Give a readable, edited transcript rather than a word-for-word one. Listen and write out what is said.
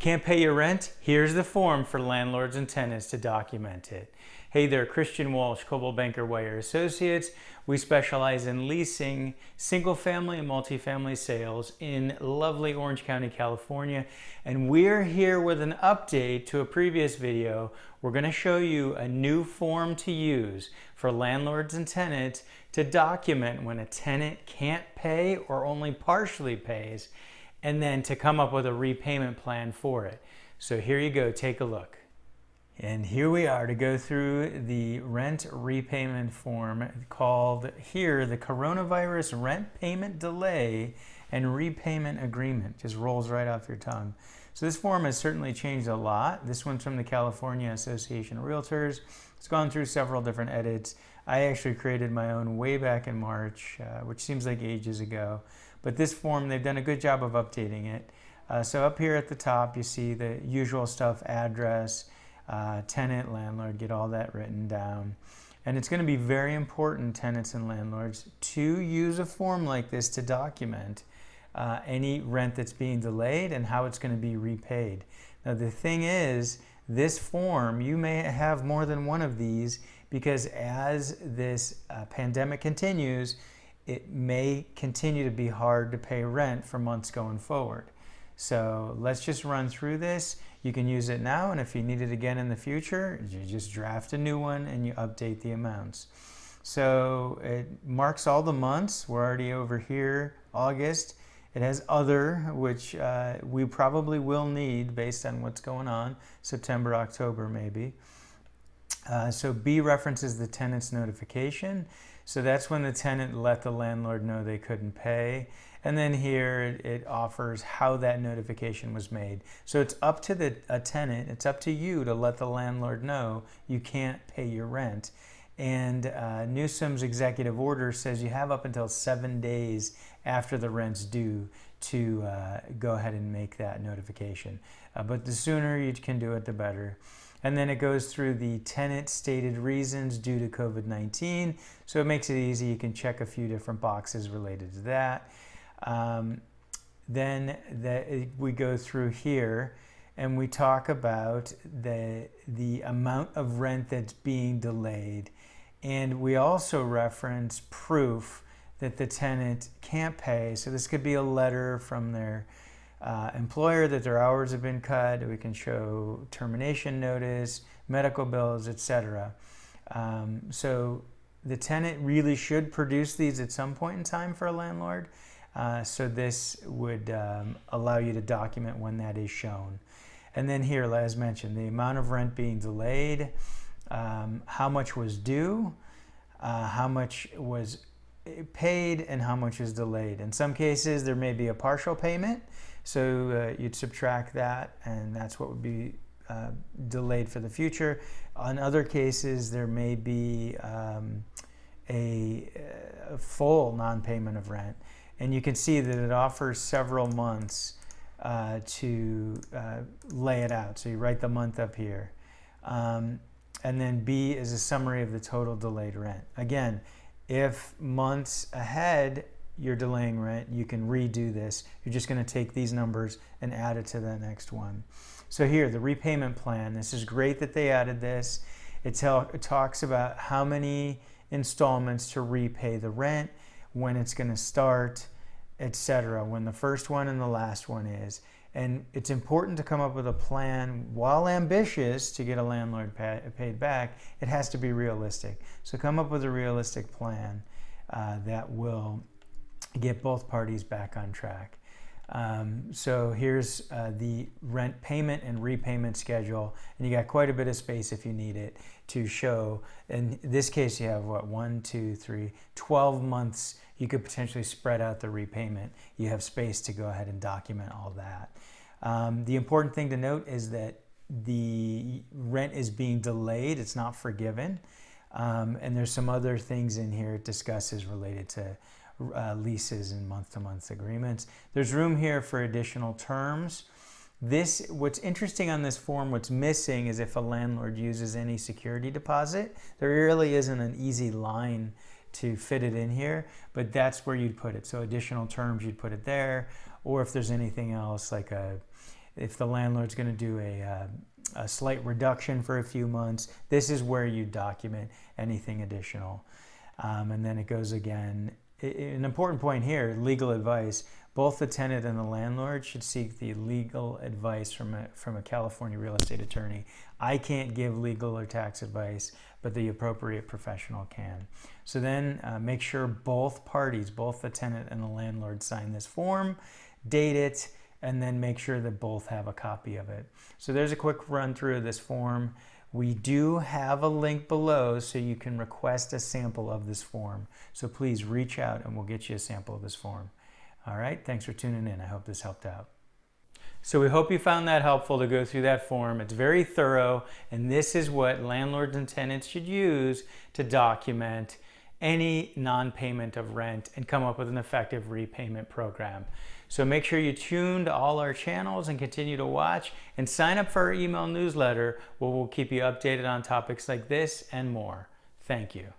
can't pay your rent? Here's the form for landlords and tenants to document it. Hey there, Christian Walsh, Coldwell Banker Wire Associates. We specialize in leasing single-family and multifamily sales in lovely Orange County, California. And we're here with an update to a previous video. We're going to show you a new form to use for landlords and tenants to document when a tenant can't pay or only partially pays, and then to come up with a repayment plan for it. So here you go, take a look. And here we are to go through the rent repayment form called here the Coronavirus Rent Payment Delay and Repayment Agreement. Just rolls right off your tongue. So this form has certainly changed a lot. This one's from the California Association of Realtors. It's gone through several different edits. I actually created my own way back in March, which seems like ages ago. But this form, they've done a good job of updating it. So up here at the top, you see the usual stuff, address, tenant, landlord, get all that written down. And it's going to be very important, tenants and landlords, to use a form like this to document any rent that's being delayed and how it's going to be repaid. Now the thing is, this form, you may have more than one of these because as this pandemic continues, it may continue to be hard to pay rent for months going forward. So let's just run through this. You can use it now, and if you need it again in the future, you just draft a new one and you update the amounts. So it marks all the months. We're already over here, August. It has other, which we probably will need based on what's going on, September, October maybe. So B references the tenant's notification. So that's when the tenant let the landlord know they couldn't pay. And then here it offers how that notification was made. So it's up to a tenant, it's up to you to let the landlord know you can't pay your rent. And Newsom's executive order says you have up until 7 days after the rent's due to go ahead and make that notification. But the sooner you can do it, the better. And then it goes through the tenant stated reasons due to COVID-19. So it makes it easy. You can check a few different boxes related to that. Then we go through here and we talk about the amount of rent that's being delayed. And we also reference proof that the tenant can't pay. So this could be a letter from their employer that their hours have been cut. We can show termination notice, medical bills, etc. So the tenant really should produce these at some point in time for a landlord. So this would allow you to document when that is shown. And then here, as mentioned, the amount of rent being delayed, how much was due, how much was paid, and how much is delayed. In some cases, there may be a partial payment. So you'd subtract that, and that's what would be delayed for the future. On other cases, there may be a full non-payment of rent. And you can see that it offers several months to lay it out. So you write the month up here. And then B is a summary of the total delayed rent. Again, if months ahead you're delaying rent, you can redo this. You're just going to take these numbers and add it to the next one. So here, the repayment plan. This is great that they added this. It talks about how many installments to repay the rent, when it's going to start, etc., when the first one and the last one is. And it's important to come up with a plan. While ambitious to get a landlord paid back, it has to be realistic. So come up with a realistic plan that will get both parties back on track. So here's the rent payment and repayment schedule, and you got quite a bit of space if you need it to show. In this case, you have what, 12 months. You could potentially spread out the repayment. You have space to go ahead and document all that. The important thing to note is that the rent is being delayed. It's not forgiven. And there's some other things in here it discusses related to leases and month-to-month agreements. There's room here for additional terms. What's interesting on this form, what's missing is if a landlord uses any security deposit. There really isn't an easy line to fit it in here, but that's where you'd put it. So additional terms, you'd put it there. Or if there's anything else like if the landlord's going to do a slight reduction for a few months, this is where you document anything additional. And then it goes again. An important point here, legal advice. Both the tenant and the landlord should seek the legal advice from a California real estate attorney. I can't give legal or tax advice, but the appropriate professional can. So then make sure both parties, both the tenant and the landlord, sign this form, date it, and then make sure that both have a copy of it. So there's a quick run through of this form. We do have a link below so you can request a sample of this form. So please reach out and we'll get you a sample of this form. All right, thanks for tuning in. I hope this helped out. So we hope you found that helpful to go through that form. It's very thorough, and this is what landlords and tenants should use to document any non-payment of rent and come up with an effective repayment program. So make sure you tune to all our channels and continue to watch, and sign up for our email newsletter where we'll keep you updated on topics like this and more. Thank you.